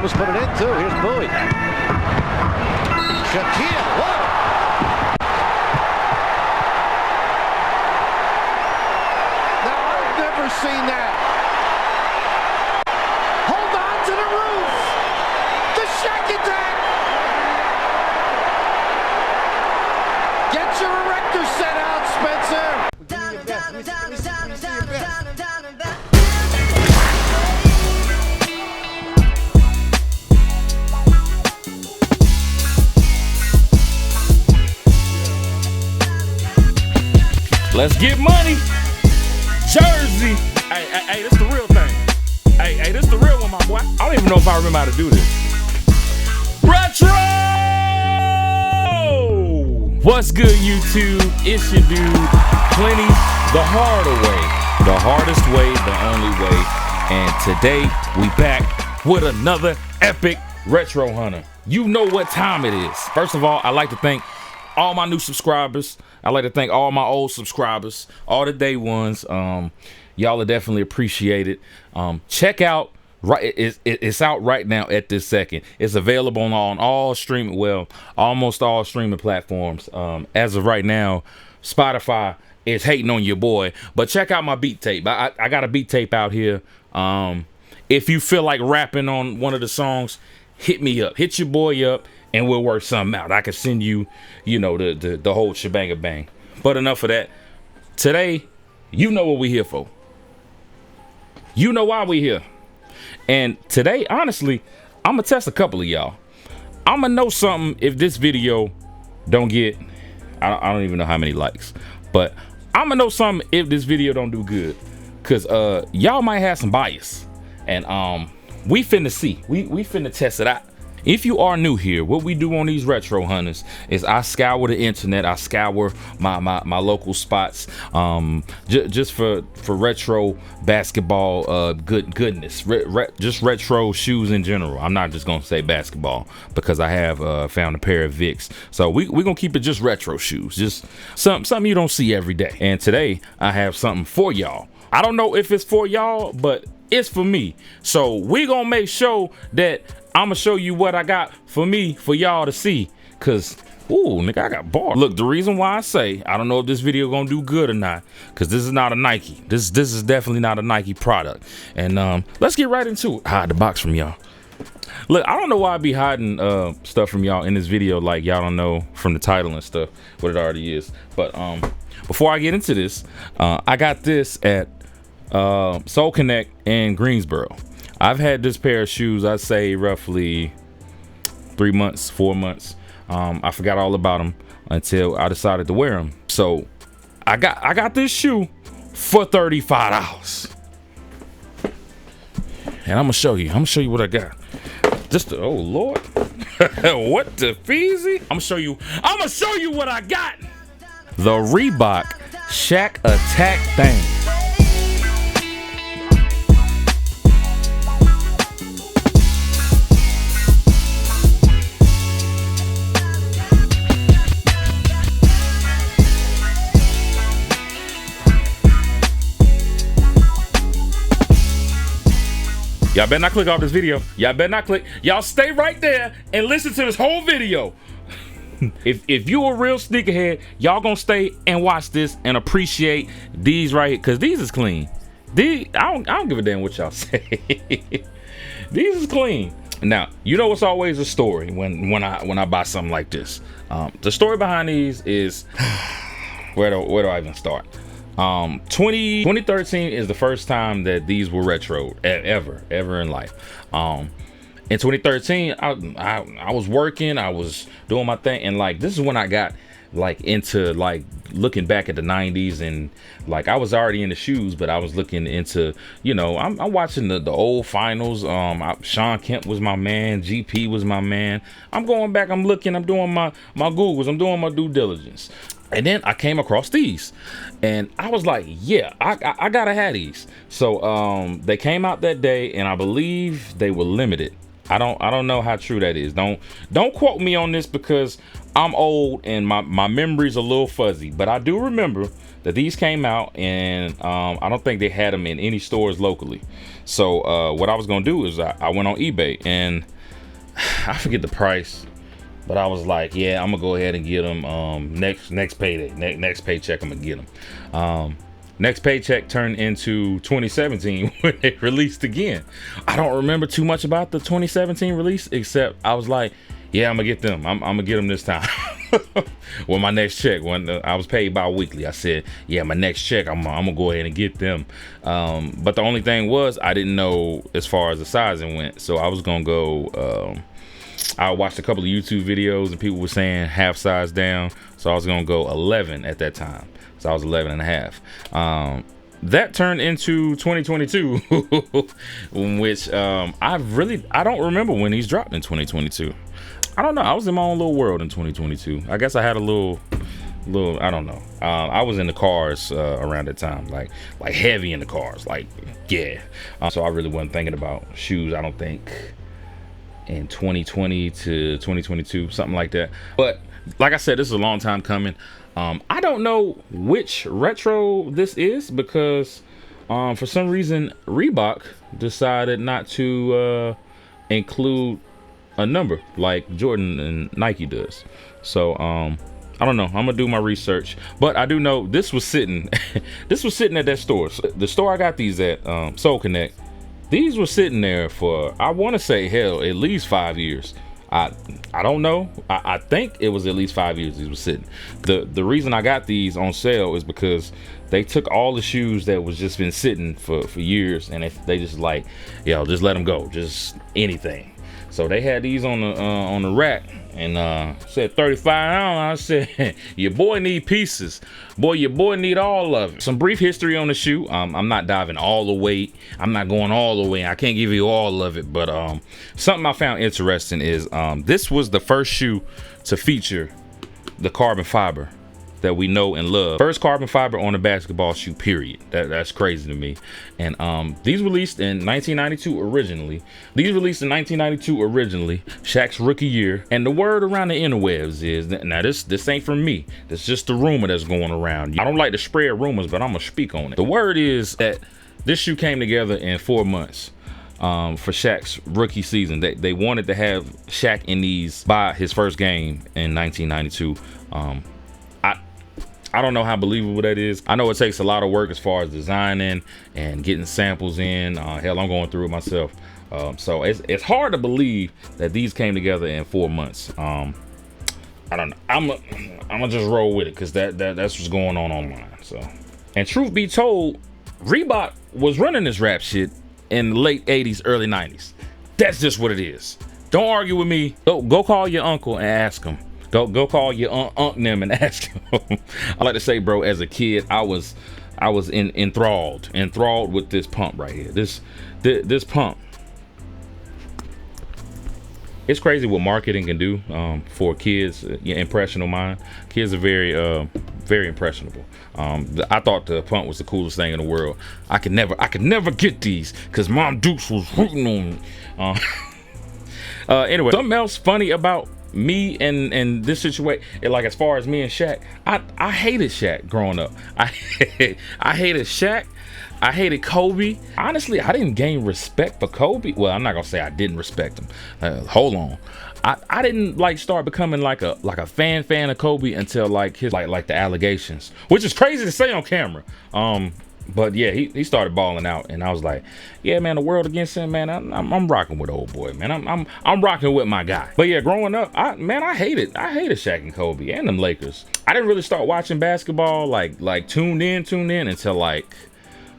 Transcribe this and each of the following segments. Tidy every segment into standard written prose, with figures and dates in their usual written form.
almost put it in too. Here's Bowie. Shaquille, whoa! Now I've never seen that. Hold on to the roof. The Shaq attack. Get your erector set out, Spencer. Let's get money. Jersey. Hey, this the real thing. Hey, this the real one, my boy. I don't even know if I remember how to do this. Retro! What's good, YouTube? It's your dude, Plenty, the harder way. The hardest way, the only way. And today, we back with another epic Retro Hunter. You know what time it is. First of all, I'd like to thank all my new subscribers. I'd like to thank all my old subscribers, all the day ones. Y'all are definitely appreciated. Check out, it's out right now at this second. It's available on all streaming, well, almost all streaming platforms. As of right now, Spotify is hating on your boy, but check out my beat tape. I got a beat tape out here. If you feel like rapping on one of the songs, hit me up, hit your boy up, and we'll work something out. I can send you, the whole shebang bang. But enough of that. Today, you know what we're here for. You know why we're here. And today, honestly, I'm gonna test a couple of y'all. I'm gonna know something if this video don't get, I don't even know how many likes, but I'm gonna know something if this video don't do good. Cause y'all might have some bias. And we finna see. We finna test it out. If you are new here, what we do on these Retro Hunters is I scour the internet. I scour my local spots, just for retro basketball goodness, just retro shoes in general. I'm not just gonna say basketball because I have found a pair of Vicks. So we gonna keep it just retro shoes, just something you don't see every day. And today I have something for y'all. I don't know if it's for y'all, but it's for me. So we gonna make sure that I'm gonna show you what I got for me, for y'all to see. Cause, ooh, nigga, I got bars. Look, the reason why I say I don't know if this video gonna do good or not, cause this is not a Nike. This is definitely not a Nike product. And let's get right into it. Hide the box from y'all. Look, I don't know why I be hiding stuff from y'all in this video, like y'all don't know from the title and stuff what it already is. But before I get into this, I got this at Soul Connect in Greensboro. I've had this pair of shoes, I'd say roughly 3 months, 4 months. I forgot all about them until I decided to wear them. So I got this shoe for $35. And I'm gonna show you what I got. Oh Lord. What the feezy? I'm gonna show you what I got. The Reebok Shaq Attack thing. Y'all better not click off this video. Y'all better not click. Y'all stay right there and listen to this whole video. If you a real sneakerhead, y'all gonna stay and watch this and appreciate these right here, cause these is clean. I don't give a damn what y'all say. These is clean. Now, you know it's always a story when I buy something like this. The story behind these is where do I even start? 2013 is the first time that these were retro ever in life. In 2013, I was working, I was doing my thing, and like this is when I got like into like looking back at the 90s, and like I was already into shoes, but I was looking into, I'm watching the old finals. Sean Kemp was my man, GP was my man. I'm going back, I'm looking, I'm doing my Googles, I'm doing my due diligence. And then I came across these and I was like, yeah, I gotta have these. So they came out that day, and I believe they were limited. I don't know how true that is. Don't quote me on this because I'm old and my memory's a little fuzzy, but I do remember that these came out, and I don't think they had them in any stores locally. So what I was gonna do is I went on eBay, and I forget the price, but I was like, yeah, I'm gonna go ahead and get them next payday, next paycheck. I'm gonna get them. Next paycheck turned into 2017 when they released again. I don't remember too much about the 2017 release, except I was like, yeah, I'm gonna get them. I'm gonna get them this time. Well, my next check, when I was paid bi-weekly, I said, yeah, my next check, I'm gonna go ahead and get them. But the only thing was, I didn't know as far as the sizing went, so I was gonna go. I watched a couple of YouTube videos and people were saying half size down, so I was gonna go 11 at that time. So I was 11 and a half. That turned into 2022, which I don't remember when these dropped in 2022. I don't know. I was in my own little world in 2022. I guess I had a little, I don't know. I was in the cars around that time, like heavy in the cars, like, yeah. So I really wasn't thinking about shoes, I don't think, in 2020 to 2022, something like that. But like I said, this is a long time coming. I don't know which retro this is because for some reason Reebok decided not to include a number like Jordan and Nike does. So I don't know. I'm gonna do my research, but I do know this was sitting this was sitting at that store. The store I got these at, Soul Connect. These were sitting there for, I want to say, hell, at least 5 years. I don't know. I think it was at least 5 years these were sitting. The reason I got these on sale is because they took all the shoes that was just been sitting for years, and they just like, yo, just let them go, just anything. So they had these on the rack, and said 35 ounce. I said, your boy need pieces. Boy, your boy need all of it. Some brief history on the shoe. I'm not diving all the way. I'm not going all the way. I can't give you all of it, but something I found interesting is this was the first shoe to feature the carbon fiber that we know and love. First carbon fiber on a basketball shoe, period. That's crazy to me. And these released in 1992 originally. Shaq's rookie year. And the word around the interwebs is that, now this ain't from me. This is just the rumor that's going around. I don't like to spread rumors, but I'm gonna speak on it. The word is that this shoe came together in 4 months. For Shaq's rookie season. They wanted to have Shaq in these by his first game in 1992. I don't know how believable that is. I know it takes a lot of work as far as designing and getting samples in. Hell, I'm going through it myself. So it's hard to believe that these came together in 4 months. I don't know. I'm gonna just roll with it because that's what's going on mine. So, and truth be told, Reebok was running this rap shit in the late 80s, early 90s. That's just what it is. Don't argue with me. Go call your uncle and ask him. Go call your uncle them and ask him. I like to say, bro, as a kid, I was enthralled with this pump right here. This pump. It's crazy what marketing can do for kids. Impressionable mind. Kids are very impressionable. I thought the pump was the coolest thing in the world. I could never get these because Mom Dukes was rooting on me. Anyway, something else funny about me and this situation, like as far as me and Shaq, I hated Shaq growing up. I hated Shaq. I hated Kobe. Honestly, I didn't gain respect for Kobe. Well, I'm not gonna say I didn't respect him. Hold on. I didn't like start becoming like a fan of Kobe until like his like the allegations, which is crazy to say on camera. But yeah, he started balling out, and I was like, yeah, man, the world against him, man. I'm rocking with old boy, man. I'm rocking with my guy. But yeah, growing up, I hated Shaq and Kobe and them Lakers. I didn't really start watching basketball like tuned in until like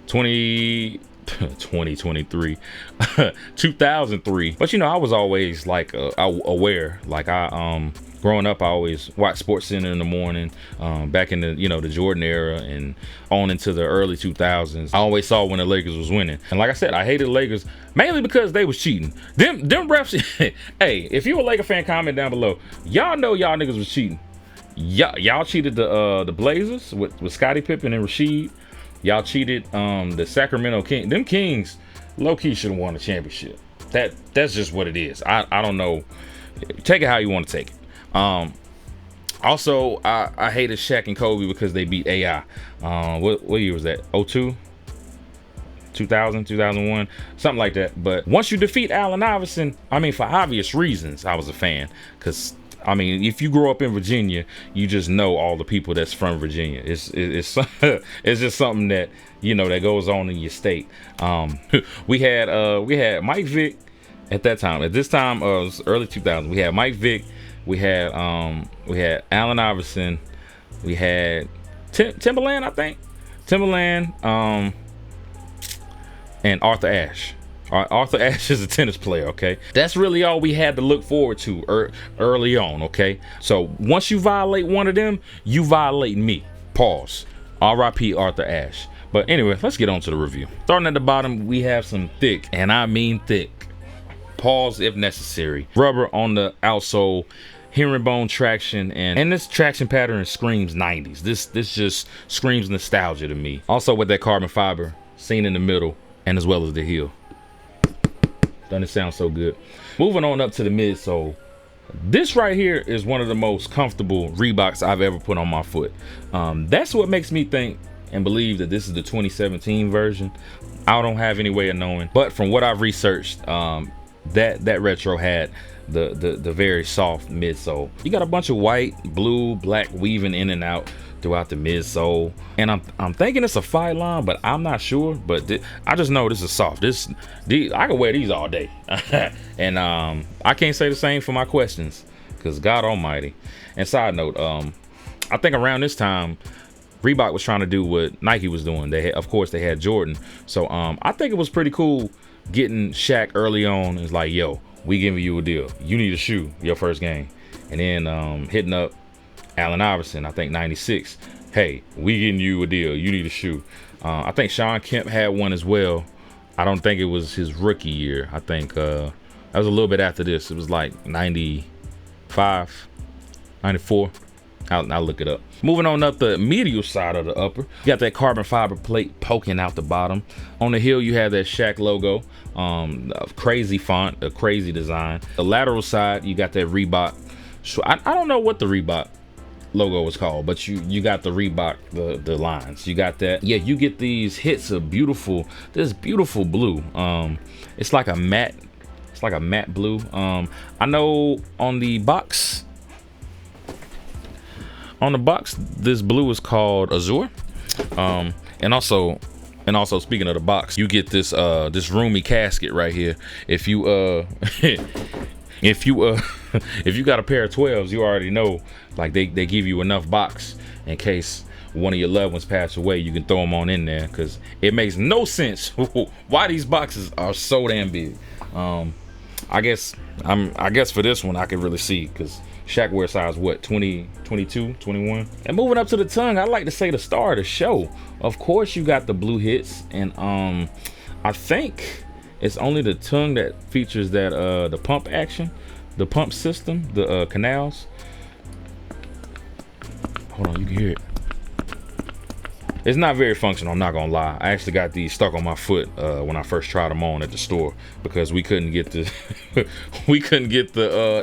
2023 2003. But you know, I was always like aware. Like growing up, I always watched Sports Center in the morning, back in the the Jordan era and on into the early 2000s. I always saw when the Lakers was winning, and like I said, I hated the Lakers mainly because they was cheating. Them refs. Hey, if you a Laker fan, comment down below. Y'all know y'all niggas was cheating. Y'all cheated the Blazers with Scottie Pippen and Rasheed. Y'all cheated the Sacramento Kings. Them Kings low-key should have won the championship. That's just what it is. I don't know. Take it how you want to take it. Also, I hated Shaq and Kobe because they beat AI. What year was that? 02? 2000, 2001, something like that. But once you defeat Allen Iverson, I mean, for obvious reasons, I was a fan. Because, I mean, if you grow up in Virginia, you just know all the people that's from Virginia. It's it's just something that, you know, that goes on in your state. We had Mike Vick at that time. At this time, it was early 2000s. We had Mike Vick. We had Allen Iverson. We had Timberland, I think. Timberland, and Arthur Ashe. Arthur Ashe is a tennis player, okay? That's really all we had to look forward to early on, okay? So once you violate one of them, you violate me. Pause. R.I.P. Arthur Ashe. But anyway, let's get on to the review. Starting at the bottom, we have some thick, and I mean thick, pause if necessary, rubber on the outsole, herringbone traction, and this traction pattern screams 90s. This just screams nostalgia to me. Also with that carbon fiber seen in the middle and as well as the heel. Doesn't it sound so good? Moving on up to the midsole. This right here is one of the most comfortable Reeboks I've ever put on my foot. That's what makes me think and believe that this is the 2017 version. I don't have any way of knowing, but from what I've researched, that retro had the very soft midsole. You got a bunch of white, blue, black weaving in and out throughout the midsole, and I'm thinking it's a Phylon, but I'm not sure. But I just know this is soft. I can wear these all day, and I can't say the same for my questions, because God Almighty. And side note, I think around this time, Reebok was trying to do what Nike was doing. Of course, they had Jordan. So I think it was pretty cool getting Shaq early on. It's like, yo, we giving you a deal. You need a shoe your first game. And then hitting up Allen Iverson, I think 96. Hey, we getting you a deal. You need a shoe. I think Shawn Kemp had one as well. I don't think it was his rookie year. I think that was a little bit after this. It was like 95, 94. I'll look it up. Moving on up the medial side of the upper, you got that carbon fiber plate poking out the bottom. On the heel, you have that Shaq logo, a crazy font, a crazy design. The lateral side, you got that Reebok. So I don't know what the Reebok logo was called, but you got the Reebok, the lines. You got that. Yeah, you get these hits of this beautiful blue. It's like a matte blue. I know on the box. On the box, this blue is called Azure. And also speaking of the box, you get this this roomy casket right here. If you if you got a pair of 12s, you already know, like they give you enough box in case one of your loved ones pass away. You can throw them on in there, because it makes no sense why these boxes are so damn big. I guess for this one I can really see, because Shaq wears size what, 20, 22, 21. And moving up to the tongue, I like to say the star of the show. Of course you got the blue hits, and I think it's only the tongue that features that the pump action, the pump system, the canals. Hold on, you can hear it. It's not very functional, I'm not gonna lie. I actually got these stuck on my foot when I first tried them on at the store, because we couldn't get the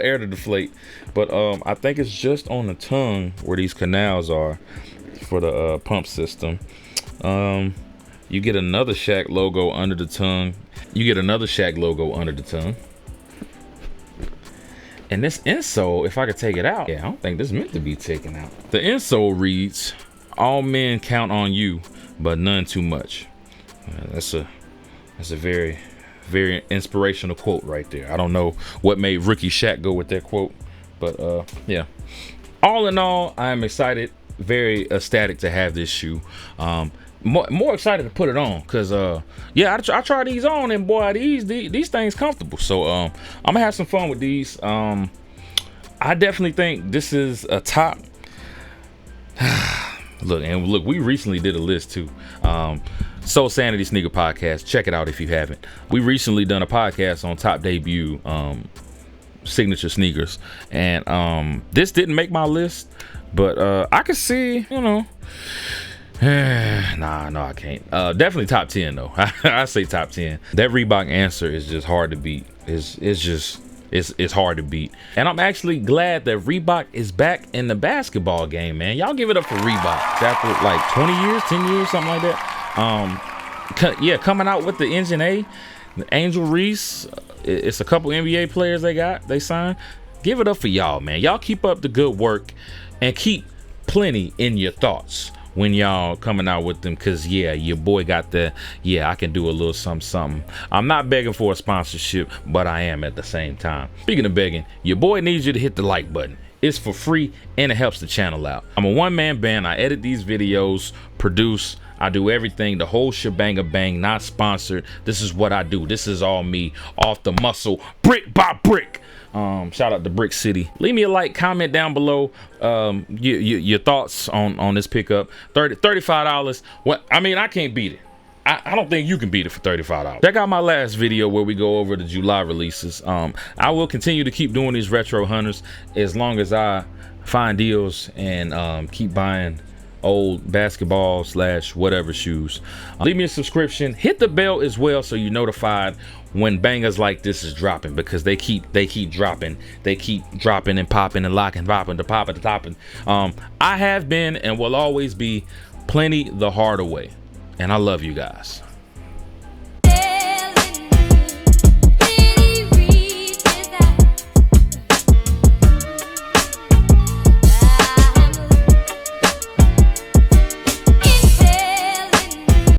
air to deflate. But I think it's just on the tongue where these canals are for the pump system. You get another Shaq logo under the tongue. And this insole, if I could take it out, yeah, I don't think this is meant to be taken out. The insole reads, "All men count on you, but none too much." That's a very, very inspirational quote right there. I don't know what made Rookie Shaq go with that quote, but yeah. All in all, I am excited, very ecstatic to have this shoe. More excited to put it on, because yeah, I tried these on, and boy, these things comfortable. So I'm gonna have some fun with these. I definitely think this is a top. Look, we recently did a list too. Soul Sanity Sneaker Podcast. Check it out if you haven't. We recently done a podcast on top debut signature sneakers, and this didn't make my list, but I could see, you know. No, I can't. Definitely top 10 though. I say top 10. That Reebok answer is just hard to beat. It's hard to beat. And I'm actually glad that Reebok is back in the basketball game, man. Y'all give it up for Reebok. After like 20 years, 10 years, something like that. coming out with the Engine A, Angel Reese. It's a couple NBA players they signed. Give it up for y'all, man. Y'all keep up the good work and keep plenty in your thoughts when y'all coming out with them, because your boy got the I can do a little something. I'm not begging for a sponsorship, but I am at the same time. Speaking of begging, your boy needs you to hit the like button. It's for free and it helps the channel out. I'm a one-man band. I edit these videos, produce, I do everything, the whole shebang bang, not sponsored. This is what I do. This is all me, off the muscle, brick by brick. Shout out to Brick City. Leave me a like, comment down below your thoughts on this pickup. $35. What I mean, I can't beat it. I don't think you can beat it for $35. Check out my last video where we go over the July releases. I will continue to keep doing these retro hunters as long as I find deals and keep buying old basketball / whatever shoes. Leave me a subscription, hit the bell as well so you're notified when bangers like this is dropping, because they keep dropping and popping and locking, popping to popping to topping. I have been and will always be plenty the harder way, and I love you guys.